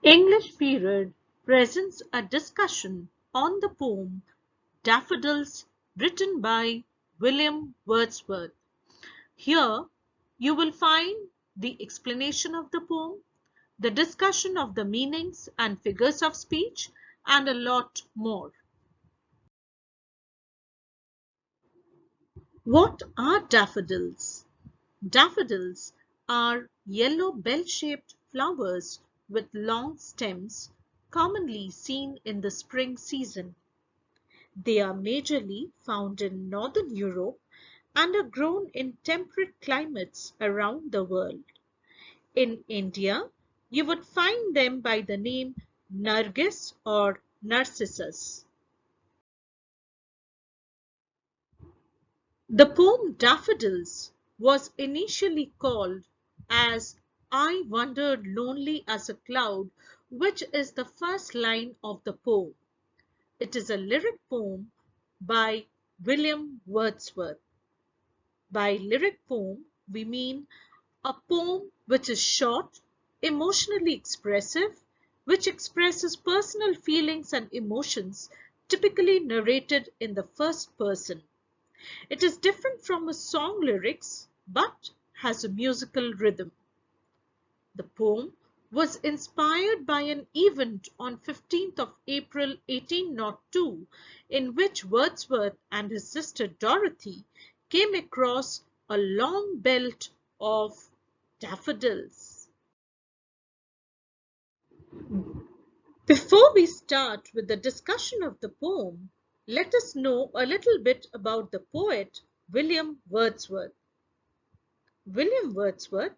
English period presents a discussion on the poem Daffodils written by William Wordsworth. Here you will find the explanation of the poem, the discussion of the meanings and figures of speech, and a lot more. What are daffodils? Daffodils are yellow bell-shaped flowers with long stems, commonly seen in the spring season. They are majorly found in northern Europe and are grown in temperate climates around the world. In India, you would find them by the name Nargis or Narcissus. The poem Daffodils was initially called as I wandered lonely as a cloud, which is the first line of the poem. It is a lyric poem by William Wordsworth. By lyric poem, we mean a poem which is short, emotionally expressive, which expresses personal feelings and emotions, typically narrated in the first person. It is different from a song lyrics, but has a musical rhythm. The poem was inspired by an event on 15th of April 1802 in which Wordsworth and his sister Dorothy came across a long belt of daffodils. Before we start with the discussion of the poem, let us know a little bit about the poet William Wordsworth. William Wordsworth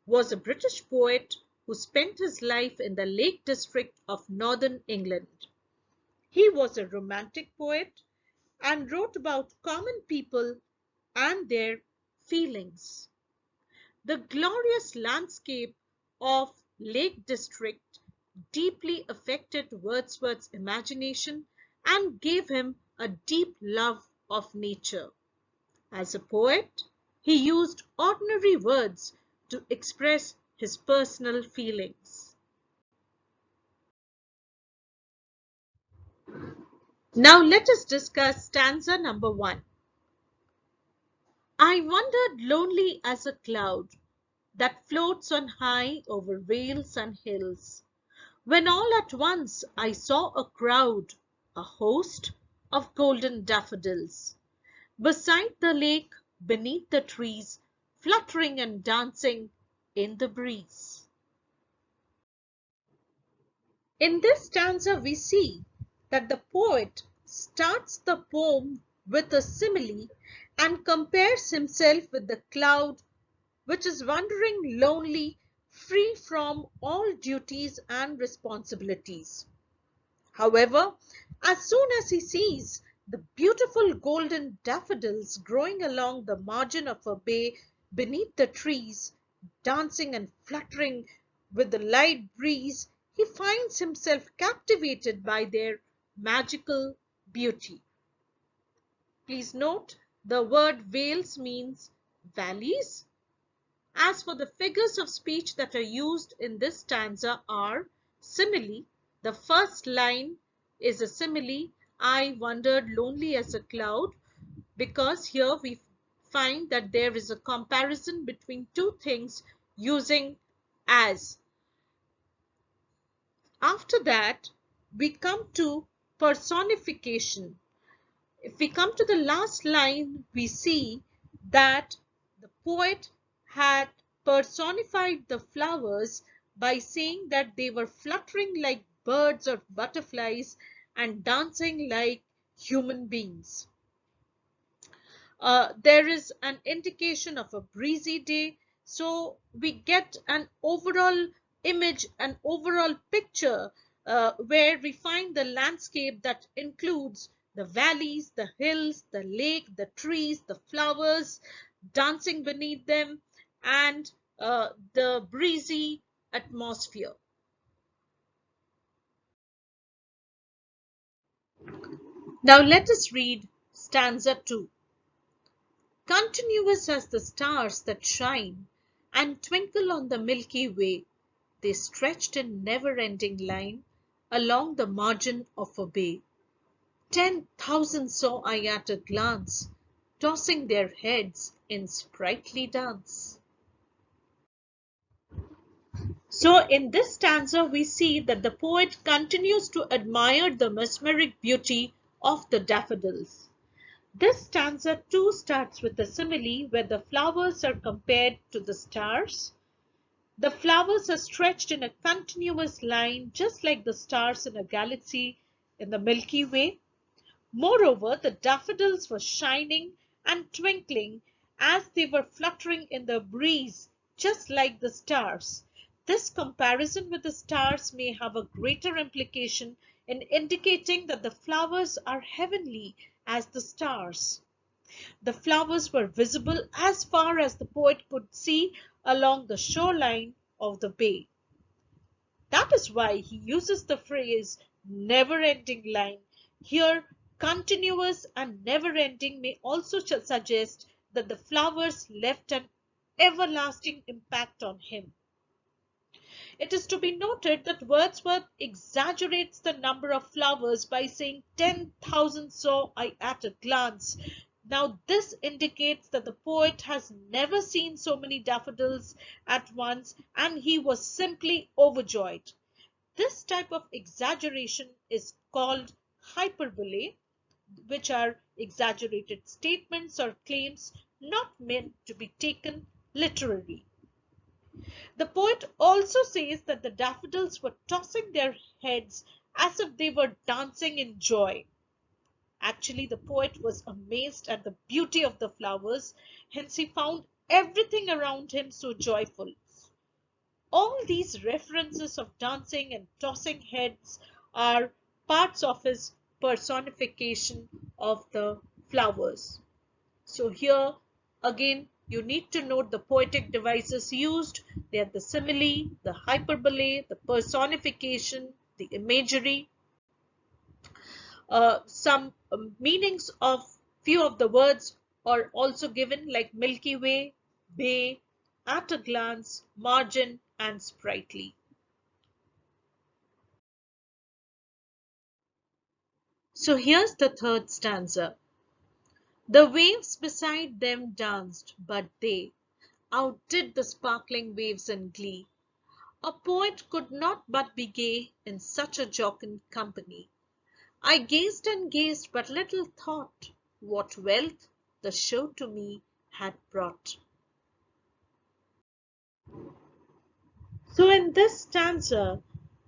was a British poet who spent his life in the Lake District of northern England. He was a romantic poet and wrote about common people and their feelings. The glorious landscape of Lake District deeply affected Wordsworth's imagination and gave him a deep love of nature. As a poet, he used ordinary words to express his personal feelings. Now let us discuss stanza number 1. I wandered lonely as a cloud that floats on high over vales and hills, when all at once I saw a crowd, a host of golden daffodils, beside the lake, beneath the trees, fluttering and dancing in the breeze. In this stanza, we see that the poet starts the poem with a simile and compares himself with the cloud which is wandering lonely, free from all duties and responsibilities. However, as soon as he sees the beautiful golden daffodils growing along the margin of a bay beneath the trees, dancing and fluttering with the light breeze, he finds himself captivated by their magical beauty. Please note the word vales means valleys. As for the figures of speech that are used in this stanza are simile. The first line is a simile, I wandered lonely as a cloud, because here we find that there is a comparison between two things using as. After that, we come to personification. If we come to the last line, we see that the poet had personified the flowers by saying that they were fluttering like birds or butterflies and dancing like human beings. There is an indication of a breezy day, so we get an overall image, an overall picture where we find the landscape that includes the valleys, the hills, the lake, the trees, the flowers dancing beneath them, and the breezy atmosphere. Now let us read stanza 2. Continuous as the stars that shine and twinkle on the Milky Way, they stretched in never-ending line along the margin of a bay. 10,000 saw I at a glance, tossing their heads in sprightly dance. So in this stanza, we see that the poet continues to admire the mesmeric beauty of the daffodils. This stanza too starts with a simile where the flowers are compared to the stars. The flowers are stretched in a continuous line, just like the stars in a galaxy in the Milky Way. Moreover, the daffodils were shining and twinkling as they were fluttering in the breeze, just like the stars. This comparison with the stars may have a greater implication in indicating that the flowers are heavenly as the stars. The flowers were visible as far as the poet could see along the shoreline of the bay. That is why he uses the phrase never-ending line. Here, continuous and never-ending may also suggest that the flowers left an everlasting impact on him. It is to be noted that Wordsworth exaggerates the number of flowers by saying 10,000 saw I at a glance. Now this indicates that the poet has never seen so many daffodils at once and he was simply overjoyed. This type of exaggeration is called hyperbole, which are exaggerated statements or claims not meant to be taken literally. The poet also says that the daffodils were tossing their heads as if they were dancing in joy. Actually, the poet was amazed at the beauty of the flowers, hence he found everything around him so joyful. All these references of dancing and tossing heads are parts of his personification of the flowers. So here again you need to note the poetic devices used. They are the simile, the hyperbole, the personification, the imagery. Some meanings of few of the words are also given like Milky Way, bay, at a glance, margin and sprightly. So here's the third stanza. The waves beside them danced, but they outdid the sparkling waves in glee. A poet could not but be gay in such a jocund company. I gazed and gazed, but little thought what wealth the show to me had brought. So in this stanza,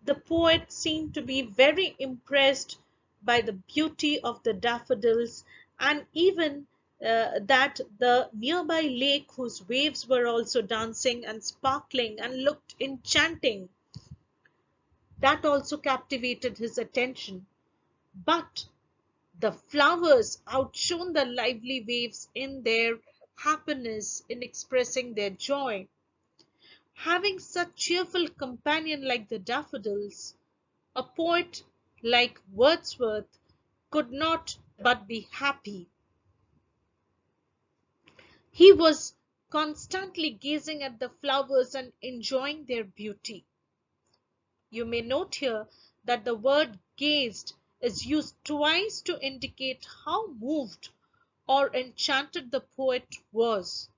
the poet seemed to be very impressed by the beauty of the daffodils and even that the nearby lake whose waves were also dancing and sparkling and looked enchanting. That also captivated his attention. But the flowers outshone the lively waves in their happiness in expressing their joy. Having such cheerful companion like the daffodils, a poet like Wordsworth could not but be happy. He was constantly gazing at the flowers and enjoying their beauty. You may note here that the word gazed is used twice to indicate how moved or enchanted the poet was.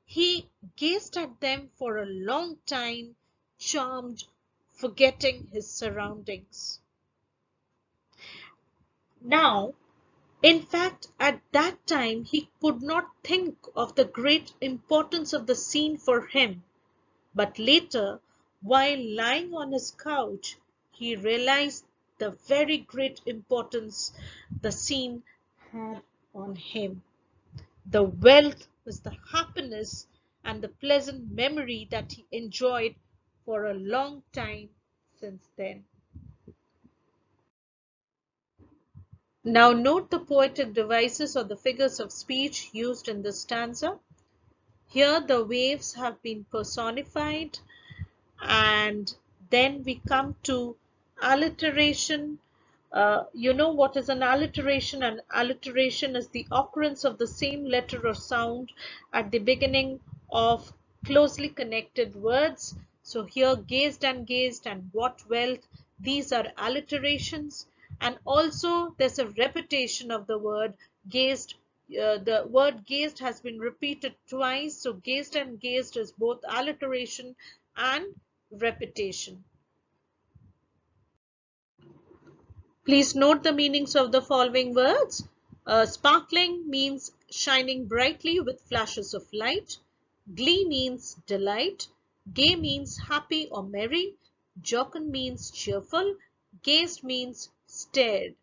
He gazed at them for a long time, charmed, forgetting his surroundings. Now, in fact, at that time he could not think of the great importance of the scene for him, but later, while lying on his couch, he realized the very great importance the scene had on him. The wealth was the happiness and the pleasant memory that he enjoyed for a long time since then. Now note the poetic devices or the figures of speech used in this stanza. Here the waves have been personified, and then we come to alliteration. You know what is an alliteration? An alliteration is the occurrence of the same letter or sound at the beginning of closely connected words. So here gazed and what wealth, these are alliterations, and also there's a repetition of the word gazed. The word gazed has been repeated twice, so gazed and gazed is both alliteration and repetition. Please note the meanings of the following words. Sparkling means shining brightly with flashes of light. Glee means delight. Gay means happy or merry. Jocund means cheerful. Gazed means stared.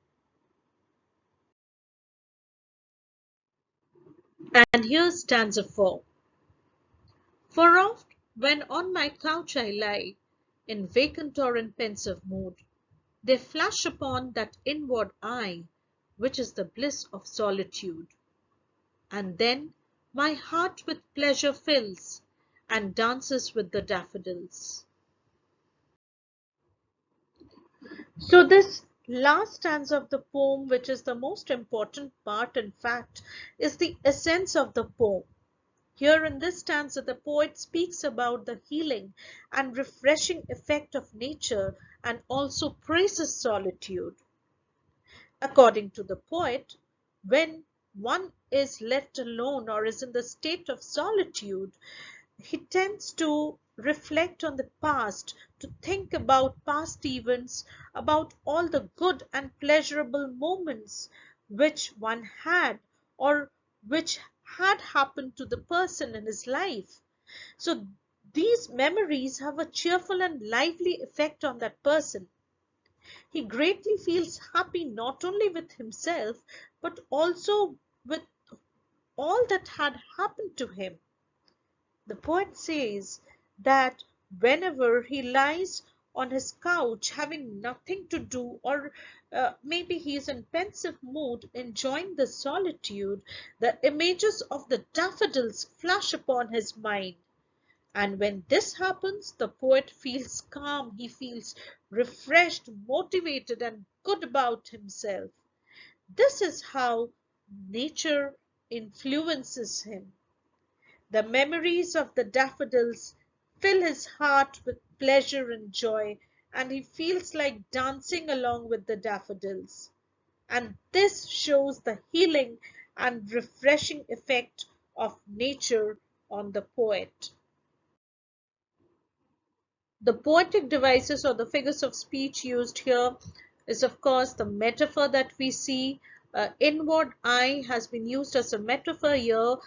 And here's stanza 4. For oft, when on my couch I lie, in vacant or in pensive mood, they flash upon that inward eye, which is the bliss of solitude. And then my heart with pleasure fills, and dances with the daffodils. So this last stanza of the poem, which is the most important part, in fact, is the essence of the poem. Here in this stanza, the poet speaks about the healing and refreshing effect of nature and also praises solitude. According to the poet, when one is left alone or is in the state of solitude, he tends to reflect on the past, to think about past events, about all the good and pleasurable moments which one had or which had happened to the person in his life. So these memories have a cheerful and lively effect on that person. He greatly feels happy not only with himself but also with all that had happened to him. The poet says that whenever he lies on his couch having nothing to do, or maybe he is in pensive mood enjoying the solitude, the images of the daffodils flash upon his mind. And when this happens, the poet feels calm, he feels refreshed, motivated, and good about himself. This is how nature influences him. The memories of the daffodils fill his heart with pleasure and joy, and he feels like dancing along with the daffodils. And this shows the healing and refreshing effect of nature on the poet. The poetic devices or the figures of speech used here is of course the metaphor that we see. Inward eye has been used as a metaphor here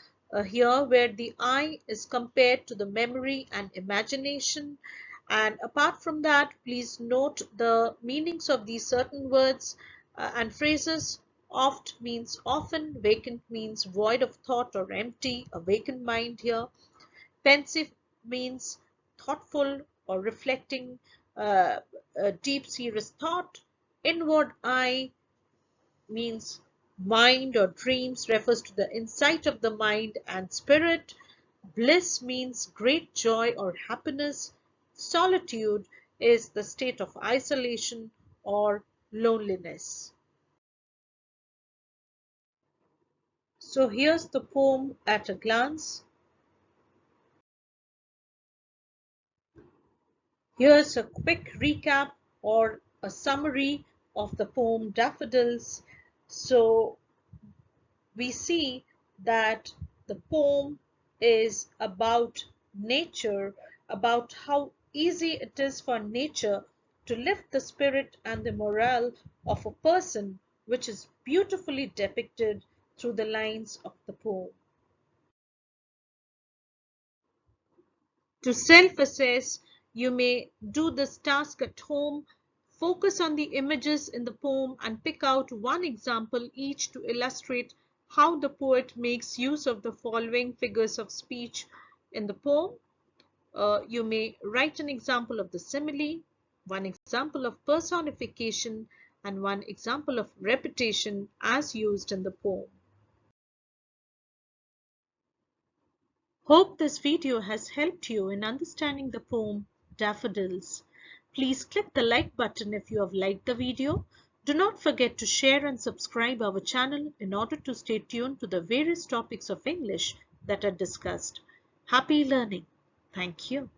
where the eye is compared to the memory and imagination. And apart from that, please note the meanings of these certain words and phrases. Oft means often, vacant means void of thought or empty, a vacant mind here. Pensive means thoughtful or reflecting a deep, serious thought. Inward eye means mind or dreams, refers to the insight of the mind and spirit. Bliss means great joy or happiness. Solitude is the state of isolation or loneliness. So here's the poem at a glance. Here's a quick recap or a summary of the poem Daffodils. So we see that the poem is about nature, about how easy it is for nature to lift the spirit and the morale of a person, which is beautifully depicted through the lines of the poem. To self-assess, you may do this task at home. Focus on the images in the poem and pick out one example each to illustrate how the poet makes use of the following figures of speech in the poem. You may write an example of the simile, one example of personification, and one example of repetition as used in the poem. Hope this video has helped you in understanding the poem Daffodils. Please click the like button if you have liked the video. Do not forget to share and subscribe our channel in order to stay tuned to the various topics of English that are discussed. Happy learning. Thank you.